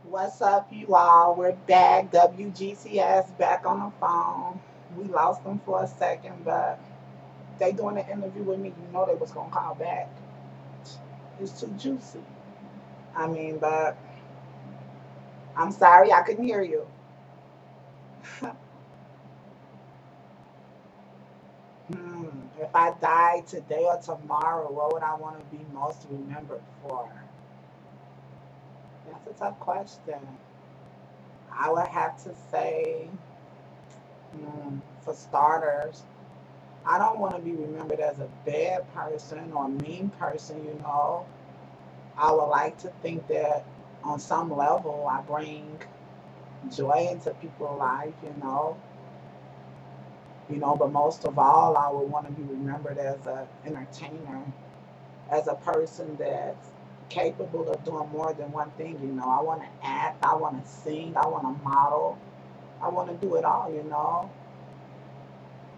What's up, you all? We're back. WGCS back on the phone. We lost them for a second, but they doing an interview with me. You know they was gonna call back. It's too juicy. But I'm sorry I couldn't hear you. If I died today or tomorrow, what would I want to be most remembered for? That's a tough question. I would have to say, for starters, I don't want to be remembered as a bad person or a mean person. I would like to think that on some level I bring joy into people's life. But most of all, I would want to be remembered as an entertainer, as a person that's capable of doing more than one thing. I want to act, I want to sing, I want to model, I want to do it all.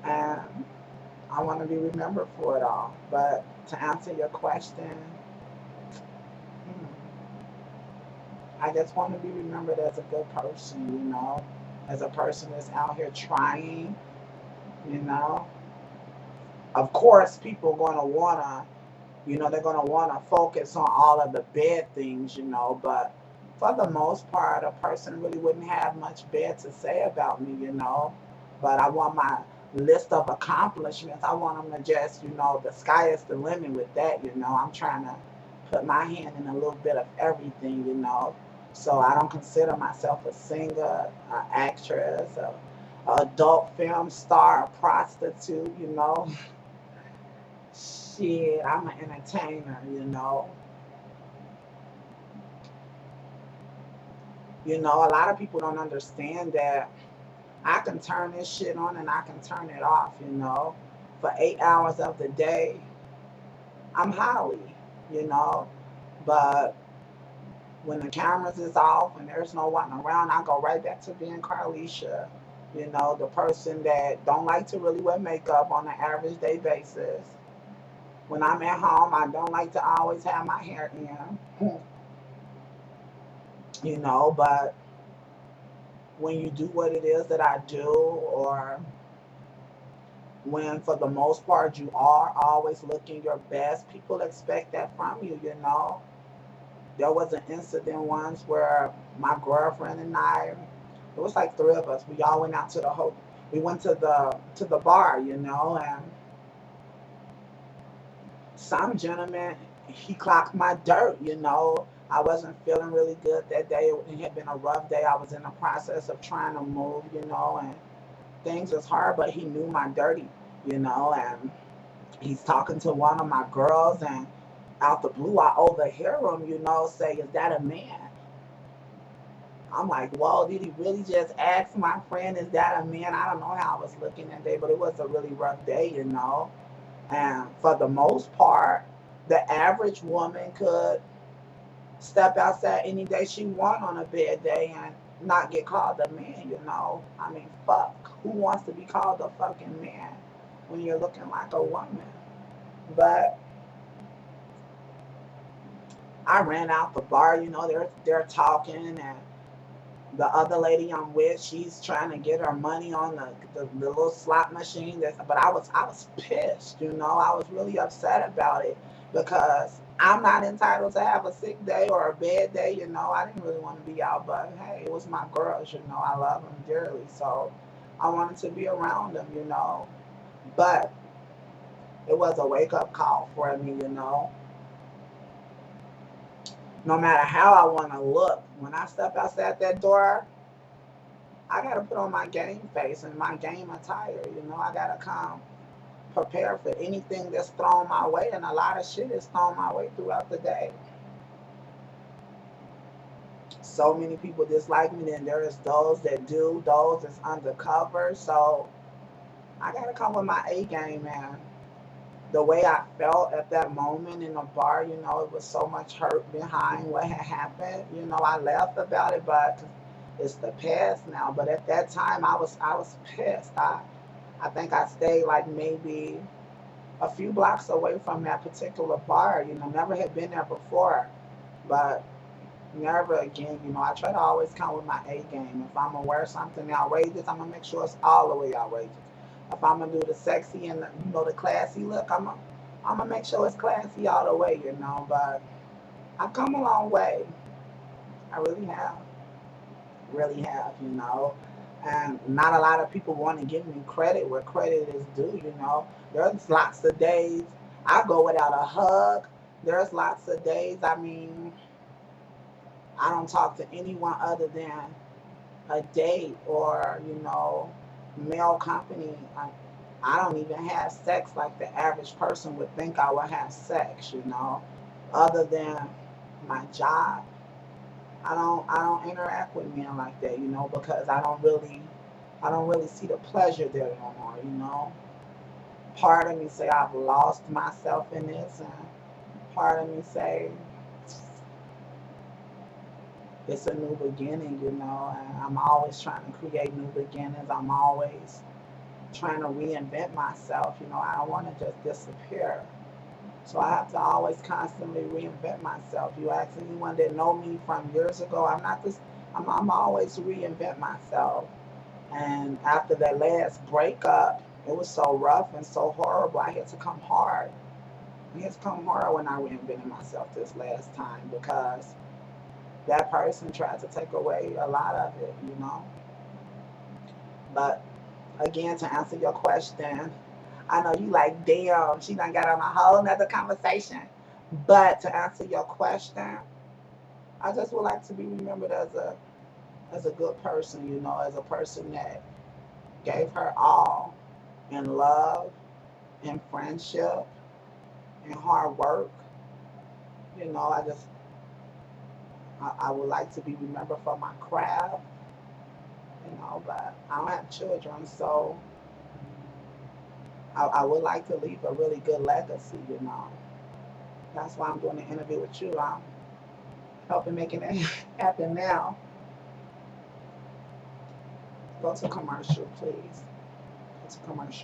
And I want to be remembered for it all. But to answer your question, hmm, I just want to be remembered as a good person, as a person that's out here trying, you know. Of course, people going to want they're going to want to focus on all of the bad things, but for the most part, a person really wouldn't have much bad to say about me. But I want my list of accomplishments, I want them to just, the sky is the limit with that. I'm trying to put my hand in a little bit of everything. So I don't consider myself a singer, an actress, a adult film star, a prostitute. Shit, I'm an entertainer. A lot of people don't understand that I can turn this shit on and I can turn it off. For 8 hours of the day, I'm Holly. But when the cameras is off and there's no one around, I go right back to being Carlisha. The person that don't like to really wear makeup on an average day basis. When I'm at home, I don't like to always have my hair in, but when you do what it is that I do, or when for the most part you are always looking your best, people expect that from you. There was an incident once where my girlfriend and I, it was like three of us, we all went out to we went to the bar, and some gentleman, he clocked my dirt. I wasn't feeling really good that day. It had been a rough day. I was in the process of trying to move, and things was hard, but he knew my dirty, and he's talking to one of my girls, and out the blue, I overhear him, say, "Is that a man?" I'm like, "Whoa, did he really just ask my friend, is that a man?" I don't know how I was looking that day, but it was a really rough day. And for the most part, the average woman could step outside any day she want on a bad day and not get called a man. Fuck. Who wants to be called a fucking man when you're looking like a woman? But I ran out the bar, they're talking, and the other lady I'm with, she's trying to get her money on the little slot machine. But I was pissed. I was really upset about it because I'm not entitled to have a sick day or a bad day. I didn't really want to be out, but hey, it was my girls. I love them dearly, so I wanted to be around them. But it was a wake up call for me. No matter how I want to look, when I step outside that door, I gotta put on my game face and my game attire. I gotta come prepared for anything that's thrown my way, and a lot of shit is thrown my way throughout the day. So many people dislike me, then there is those that do, those that's undercover. So I gotta come with my A game, man. The way I felt at that moment in the bar, it was so much hurt behind what had happened. I laughed about it, but it's the past now. But at that time, I was pissed. I think I stayed like maybe a few blocks away from that particular bar. Never had been there before, but Never again. I try to always come with my A game. If I'm gonna wear something outrageous, I'm gonna make sure it's all the way outrageous. If I'm gonna do the sexy and the classy look, I'm gonna make sure it's classy all the way. But I've come a long way. I really have. And not a lot of people want to give me credit where credit is due. There's lots of days I go without a hug. There's lots of days, I mean, I don't talk to anyone other than a date or male company. I don't even have sex like the average person would think I would have sex. Other than my job, I don't interact with men like that, because I don't really see the pleasure there no more. Part of me say I've lost myself in this, and part of me say it's a new beginning, and I'm always trying to create new beginnings. I'm always trying to reinvent myself. I don't want to just disappear. So I have to always constantly reinvent myself. You ask anyone that know me from years ago, I'm not this. I'm always reinvent myself. And after that last breakup, it was so rough and so horrible. I had to come hard. I had to come hard when I reinvented myself this last time because that person tried to take away a lot of it. But again, to answer your question, I know you like, damn, she done got on a whole nother conversation. But to answer your question, I just would like to be remembered as a good person, as a person that gave her all in love, in friendship, in hard work. I just I would like to be remembered for my craft, but I don't have children, so I would like to leave a really good legacy. That's why I'm doing the interview with you. I'm helping making it happen now. Go to commercial, please. Go to commercial.